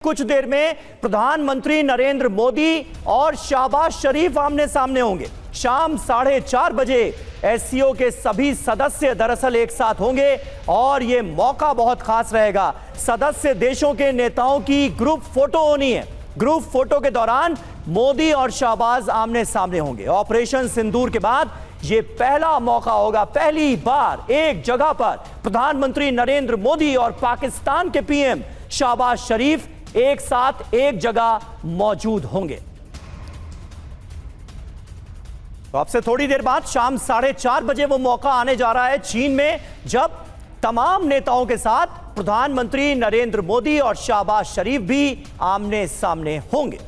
कुछ देर में प्रधानमंत्री नरेंद्र मोदी और शहबाज शरीफ आमने सामने होंगे। शाम 4:30 बजे एससीओ के सभी सदस्य दरअसल एक साथ होंगे और यह मौका बहुत खास रहेगा। सदस्य देशों के नेताओं की ग्रुप फोटो होनी है। ग्रुप फोटो के दौरान मोदी और शहबाज आमने सामने होंगे। ऑपरेशन सिंदूर के बाद यह पहला मौका होगा, पहली बार एक जगह पर प्रधानमंत्री नरेंद्र मोदी और पाकिस्तान के पीएम शहबाज शरीफ एक साथ एक जगह मौजूद होंगे। तो अब से थोड़ी देर बाद शाम 4:30 बजे वो मौका आने जा रहा है चीन में, जब तमाम नेताओं के साथ प्रधानमंत्री नरेंद्र मोदी और शहबाज शरीफ भी आमने सामने होंगे।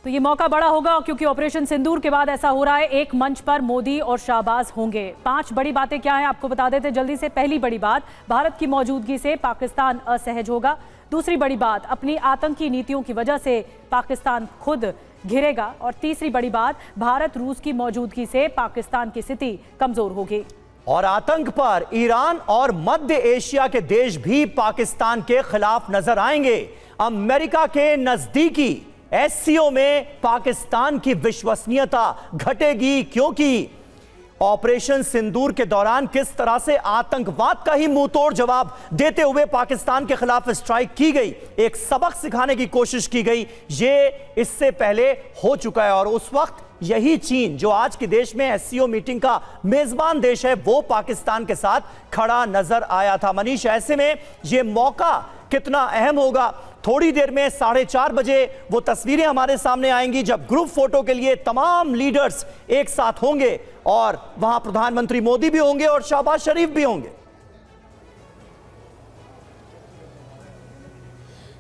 तो ये मौका बड़ा होगा क्योंकि ऑपरेशन सिंदूर के बाद ऐसा हो रहा है, एक मंच पर मोदी और शहबाज होंगे। 5 बड़ी बातें क्या हैं आपको बता देते जल्दी से। पहली बड़ी बात, भारत की मौजूदगी से पाकिस्तान असहज होगा। दूसरी बड़ी बात, अपनी आतंकी नीतियों की वजह से पाकिस्तान खुद घिरेगा। और तीसरी बड़ी बात, भारत रूस की मौजूदगी से पाकिस्तान की स्थिति कमजोर होगी। और आतंक पर ईरान और मध्य एशिया के देश भी पाकिस्तान के खिलाफ नजर आएंगे। अमेरिका के नजदीकी एससीओ में पाकिस्तान की विश्वसनीयता घटेगी, क्योंकि ऑपरेशन सिंदूर के दौरान किस तरह से आतंकवाद का ही मुंह तोड़ जवाब देते हुए पाकिस्तान के खिलाफ स्ट्राइक की गई, एक सबक सिखाने की कोशिश की गई, ये इससे पहले हो चुका है। और उस वक्त यही चीन, जो आज के देश में एससीओ मीटिंग का मेजबान देश है, वो पाकिस्तान के साथ खड़ा नजर आया था। मनीष, ऐसे में यह मौका कितना अहम होगा? थोड़ी देर में 4:30 बजे वो तस्वीरें हमारे सामने आएंगी जब ग्रुप फोटो के लिए तमाम लीडर्स एक साथ होंगे और वहां प्रधानमंत्री मोदी भी होंगे और शहबाज शरीफ भी होंगे।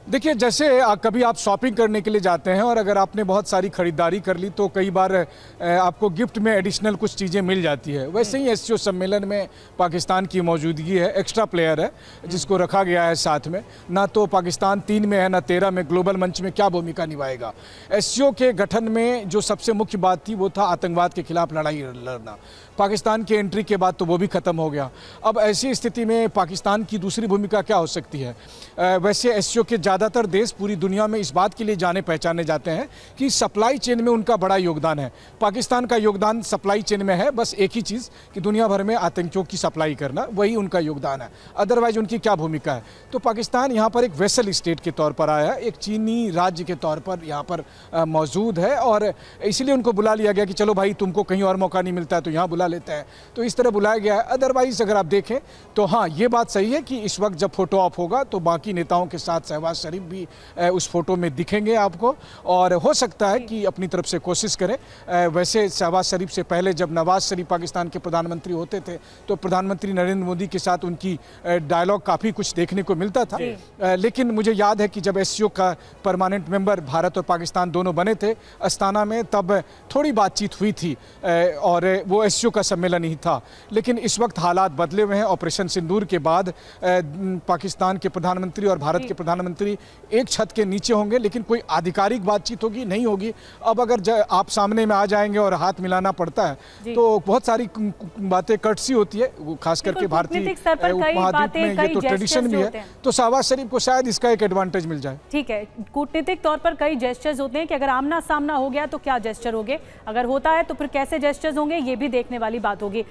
देखिए, जैसे कभी आप शॉपिंग करने के लिए जाते हैं और अगर आपने बहुत सारी खरीदारी कर ली तो कई बार आपको गिफ्ट में एडिशनल कुछ चीज़ें मिल जाती है। वैसे ही एससीओ सम्मेलन में पाकिस्तान की मौजूदगी है, एक्स्ट्रा प्लेयर है जिसको रखा गया है साथ में। ना तो पाकिस्तान 3 में है ना 13 में, ग्लोबल मंच में क्या भूमिका निभाएगा। एससीओ के गठन में जो सबसे मुख्य बात थी वो था आतंकवाद के खिलाफ लड़ाई लड़ना। पाकिस्तान की एंट्री के बाद तो वो भी ख़त्म हो गया। अब ऐसी स्थिति में पाकिस्तान की दूसरी भूमिका क्या हो सकती है? वैसे एससीओ के ज़्यादातर देश पूरी दुनिया में इस बात के लिए जाने पहचाने जाते हैं कि सप्लाई चेन में उनका बड़ा योगदान है। पाकिस्तान का योगदान सप्लाई चेन में है बस एक ही चीज़ कि दुनिया भर में आतंकियों की सप्लाई करना, वही उनका योगदान है। अदरवाइज उनकी क्या भूमिका है? तो पाकिस्तान यहाँ पर एक वेसल स्टेट के तौर पर आया है, एक चीनी राज्य के तौर पर यहाँ पर मौजूद है और इसलिए उनको बुला लिया गया कि चलो भाई, तुमको कहीं और मौका नहीं मिलता है तो यहाँ बुला लेते हैं, तो इस तरह बुलाया गया है। अदरवाइज अगर आप देखें तो हाँ, ये बात सही है कि इस वक्त जब फोटो ऑफ होगा तो बाकी नेताओं के साथ शहबाज शरीफ भी उस फोटो में दिखेंगे आपको, और हो सकता है कि अपनी तरफ से कोशिश करें। वैसे शहबाज शरीफ से पहले जब नवाज शरीफ पाकिस्तान के प्रधानमंत्री होते थे तो प्रधानमंत्री नरेंद्र मोदी के साथ उनकी डायलॉग काफ़ी कुछ देखने को मिलता था। लेकिन मुझे याद है कि जब एससीओ का परमानेंट मेंबर भारत और पाकिस्तान दोनों बने थे अस्ताना में, तब थोड़ी बातचीत हुई थी और वो एससीओ का सम्मेलन ही था। लेकिन इस वक्त हालात बदले हुए हैं। ऑपरेशन सिंदूर के बाद पाकिस्तान के प्रधानमंत्री और भारत के प्रधानमंत्री एक छत के नीचे होंगे, लेकिन कोई आधिकारिक बातचीत होगी नहीं होगी। अब अगर आप सामने में आ जाएंगे और हाथ मिलाना पड़ता है तो बहुत सारी बातें कर्टसी होती है, वो खास करके भारतीय उपमहाद्वीप में ये तो ट्रेडिशन भी है। तो शहबाज शरीफ को शायद इसका एक एडवांटेज मिल जाए। ठीक है, कूटनीतिक तौर पर कई जेस्चर्स होते हैं कि अगर आमना सामना हो गया तो क्या जेस्चर होंगे, अगर होता है तो फिर कैसे जेस्चर्स होंगे, ये भी देखने वाली बात होगी।